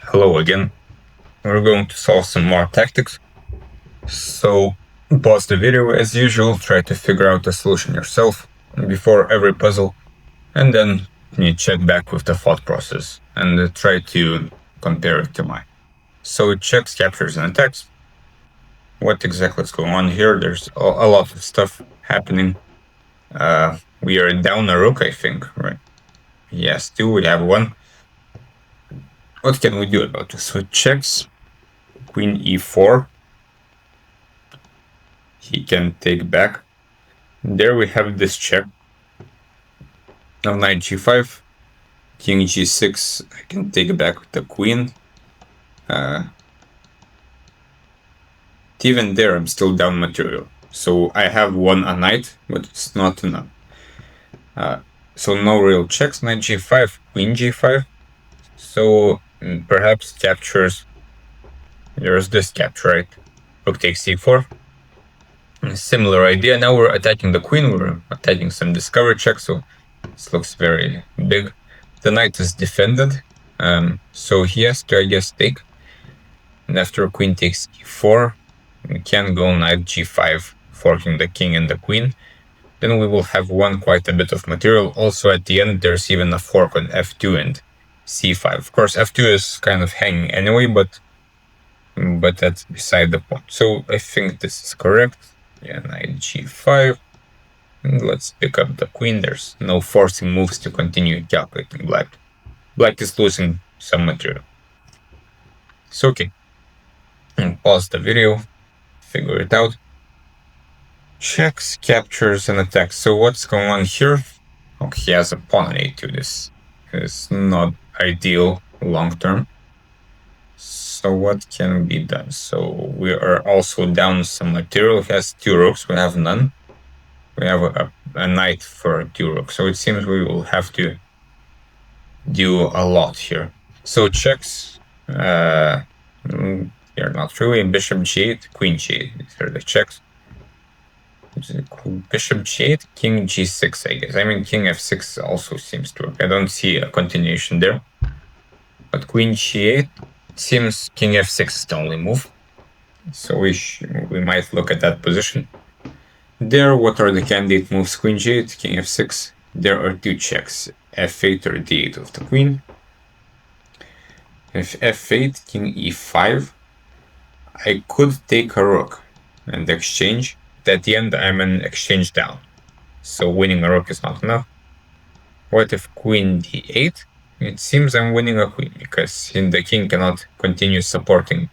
Hello again. We're going to solve some more tactics. So pause the video as usual, try to figure out the solution yourself before every puzzle, and then you check back with the thought process and try to compare it to mine. So it checks, captures, and attacks. What exactly is going on here? There's a lot of stuff happening. We are down a rook, I think, right? Yes, two, we have one. What can we do about this? So it checks, queen e4. He can take back. There we have this check. Now knight g5, king g6. I can take back with the queen. Even there, I'm still down material. So I have won a knight, but it's not enough. So no real checks. Knight g5, queen g5. So perhaps captures. There's this capture, right? Rook takes c4. Similar idea. Now we're attacking the queen. We're attacking some discovery check. So this looks very big. The knight is defended. So he has to, I guess, take. And after queen takes e4, we can go knight g5, forking the king and the queen. Then we will have won quite a bit of material. Also, at the end, there's even a fork on f2 and c5. Of course, f2 is kind of hanging anyway, but that's beside the point. So I think this is correct. Yeah, knight g5. And let's pick up the queen. There's no forcing moves to continue calculating black. Black is losing some material. It's okay. And pause the video, figure it out. Checks, captures, and attacks. So what's going on here? Oh, he has a pawn on a2. This is not ideal long term. So what can be done? So we are also down some material. He has two rooks. We have none. We have a knight for two rooks. So it seems we will have to do a lot here. So checks. Here not really. Bishop g8, queen g8. These are the checks. Bishop g8, king g6, I guess. I mean, king f6 also seems to work. I don't see a continuation there. But queen g8 seems king f6 is the only move. So we might look at that position. There, what are the candidate moves? Queen g8, king f6. There are two checks, f8 or d8 of the queen. If f8, king e5, I could take a rook and exchange. At the end, I'm an exchange down. So winning a rook is not enough. What if queen d8? It seems I'm winning a queen because the king cannot continue supporting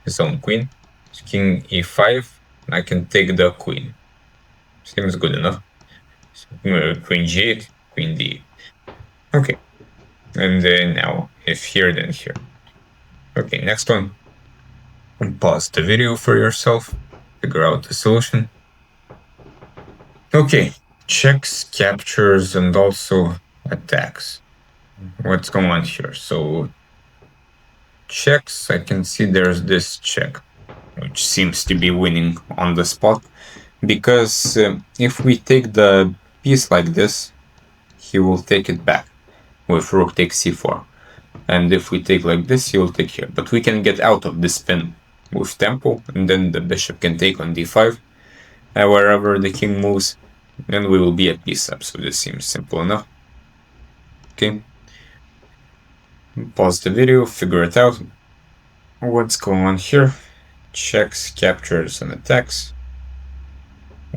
his own queen. So king e5, I can take the queen. Seems good enough. So, queen g8, queen d8. Okay. And then now, if here, then here. Okay, next one. Pause the video for yourself. Figure out the solution. Okay, checks, captures, and also attacks. What's going on here? So checks, I can see there's this check, which seems to be winning on the spot. Because if we take the piece like this, he will take it back with rook takes c4. And if we take like this, he will take here. But we can get out of this spin with tempo, and then the bishop can take on d5. And wherever the king moves, then we will be a piece up. So this seems simple enough. Okay. Pause the video, figure it out. What's going on here? Checks, captures, and attacks.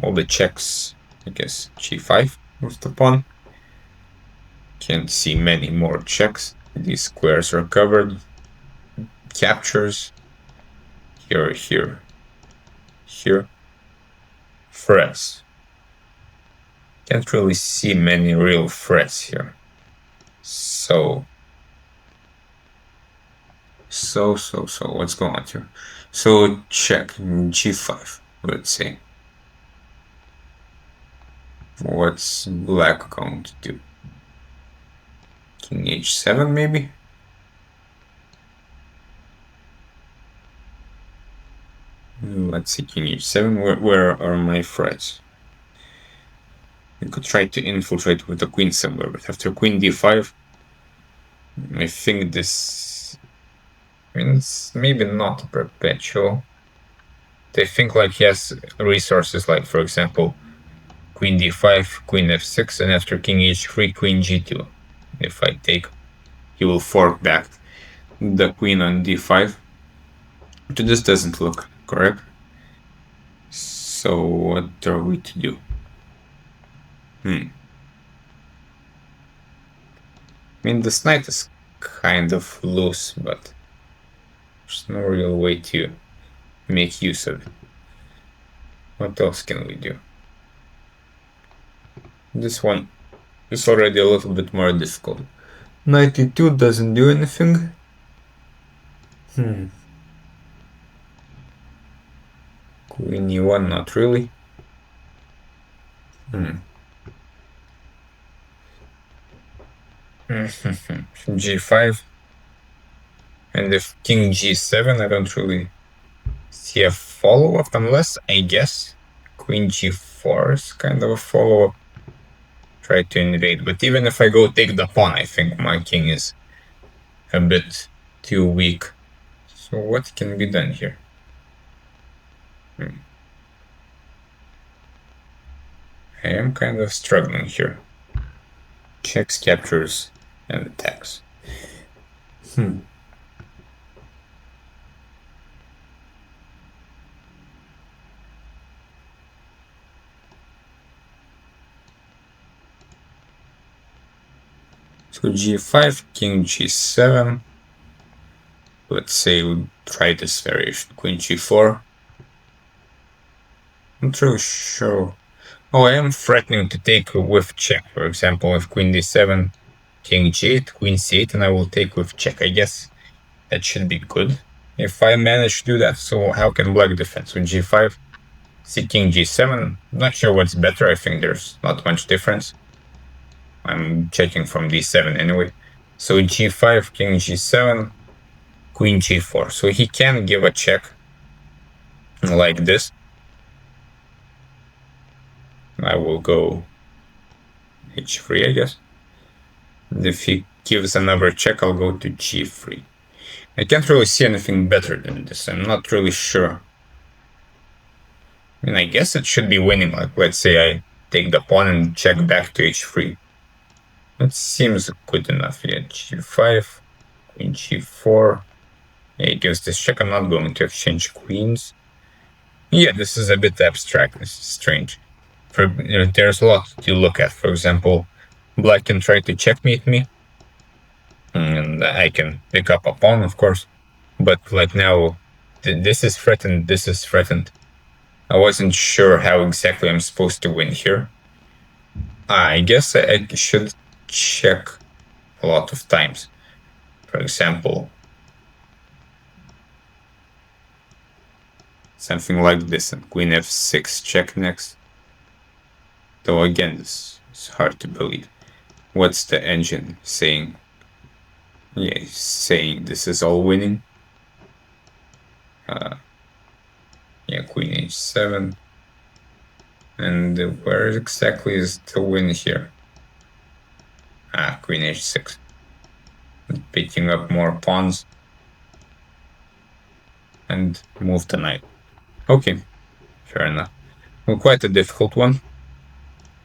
All the checks, I guess g5 with the pawn. Can't see many more checks. These squares are covered. Captures. Here, here, here. Threats. Can't really see many real threats here. So what's going on here? So check g5, let's see. What's black going to do? King h7 maybe? Let's see, king h7, where are my threats? We could try to infiltrate with the queen somewhere, but after queen d5, I think this I mean, it's maybe not perpetual. They think like he has resources like, for example, queen d5, queen f6, and after king h3, queen g2. If I take, he will fork back the queen on d5. But this doesn't look correct. So what are we to do? I mean, this knight is kind of loose, but there's no real way to make use of it. What else can we do? This one is already a little bit more difficult. Knight e2 doesn't do anything. Queen e1, not really. g5. And if king g7, I don't really see a follow-up, unless, I guess, queen g4 is kind of a follow-up. Try to invade, but even if I go take the pawn, I think my king is a bit too weak. So what can be done here? I am kind of struggling here. Checks, captures, and attacks. So g5, king g7. Let's say we try this variation, queen g4. I'm not really sure. Oh, I am threatening to take with check. For example, if queen d7, king g8, queen c8, and I will take with check. I guess that should be good if I manage to do that. So how can black defend? So g5, c king g7. Not sure what's better. I think there's not much difference. I'm checking from d7 anyway. So g5, king g7, queen g4. So he can give a check like this. I will go h3, I guess. And if he gives another check, I'll go to g3. I can't really see anything better than this. I'm not really sure. I mean, I guess it should be winning. Like, let's say I take the pawn and check back to h3. That seems good enough. Yeah, g5, queen g4. Yeah, he gives this check. I'm not going to exchange queens. Yeah, this is a bit abstract. This is strange. There's a lot to look at. For example, black can try to checkmate me, and I can pick up a pawn, of course. But like now, this is threatened. This is threatened. I wasn't sure how exactly I'm supposed to win here. I guess I should check a lot of times. For example, something like this, and queen f6 check next. Though again, this is hard to believe. What's the engine saying? Yeah, he's saying this is all winning. Yeah, queen h7. And where exactly is the win here? Queen h6. Picking up more pawns. And move the knight. Okay, fair enough. Well, quite a difficult one.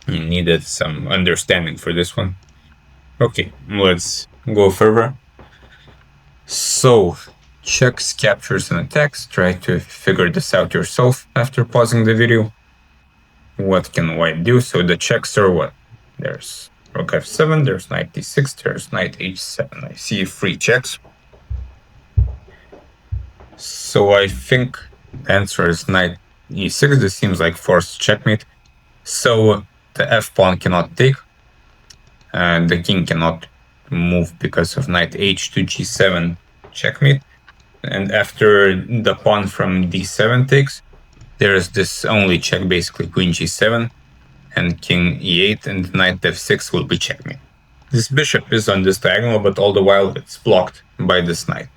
You needed some understanding for this one. Okay, let's go further. So, checks, captures, and attacks. Try to figure this out yourself after pausing the video. What can white do? So the checks are what? There's rook f7, there's knight d6, there's knight h7. I see 3 checks. So I think the answer is knight e6. This seems like forced checkmate. So the f-pawn cannot take, and the king cannot move because of knight h to g7 checkmate. And after the pawn from d7 takes, there's this only check, basically queen g7 and king e8, and knight f6 will be checkmate. This bishop is on this diagonal, but all the while it's blocked by this knight.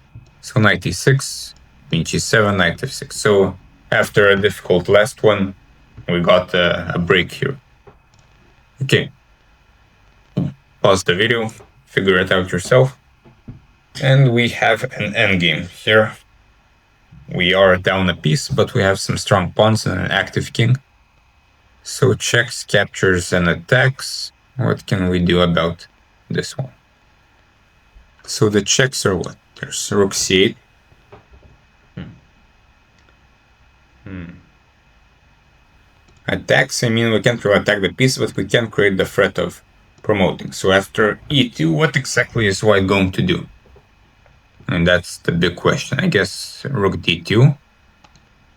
So knight e6, queen g7, knight f6. So after a difficult last one, we got a break here. Okay. Pause the video, figure it out yourself. And we have an endgame here. We are down a piece, but we have some strong pawns and an active king. So checks, captures, and attacks. What can we do about this one? So the checks are what? There's rook c8. Attacks, I mean, we can't really attack the piece, but we can create the threat of promoting. So after e2, what exactly is white going to do? And that's the big question. I guess rook d2,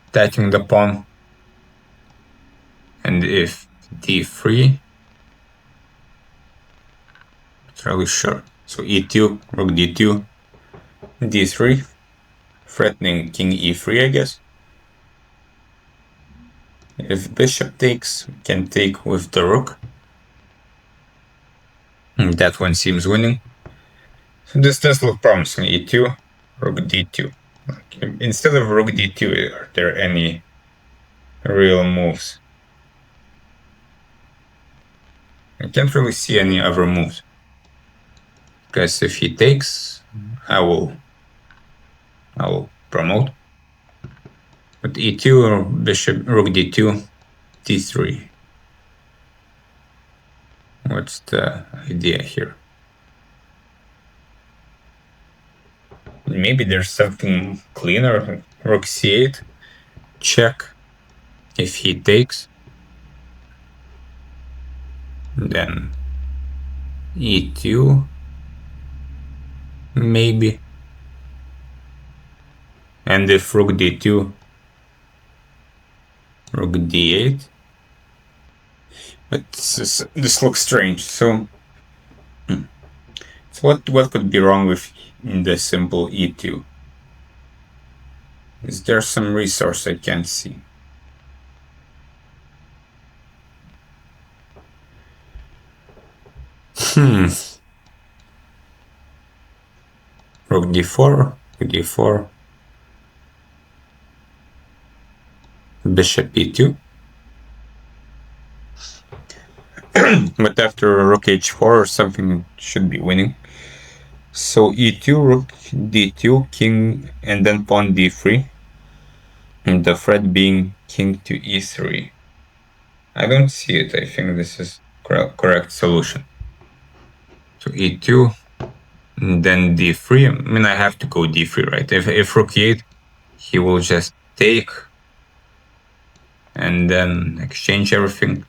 attacking the pawn. And if d3, it's really sure. So e2, rook d2, d3, threatening king e3, I guess. If bishop takes, we can take with the rook. And that one seems winning. So this does look promising. e2, rook d2. Instead of rook d2, are there any real moves? I can't really see any other moves. Because if he takes, I will promote. But e2 or bishop, rook d2, d3. What's the idea here? Maybe there's something cleaner. Rook c8, check. If he takes, then e2, maybe. And if rook d2, rook d8. But this looks strange. So what could be wrong with in the simple e2? Is there some resource I can't see? Rook d4, d4, bishop e2. But after rook h4, something should be winning. So e2, rook d2, king, and then pawn d3. And the threat being king to e3. I don't see it. I think this is correct solution. So e2, and then d3. I mean, I have to go d3, right? If rook e8, he will just take and then exchange everything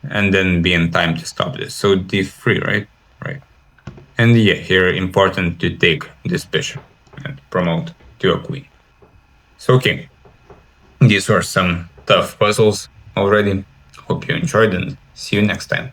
and then be in time to stop this. So d3, right? Right. And yeah, here important to take this bishop and promote to a queen. So okay, these were some tough puzzles already. Hope you enjoyed and see you next time.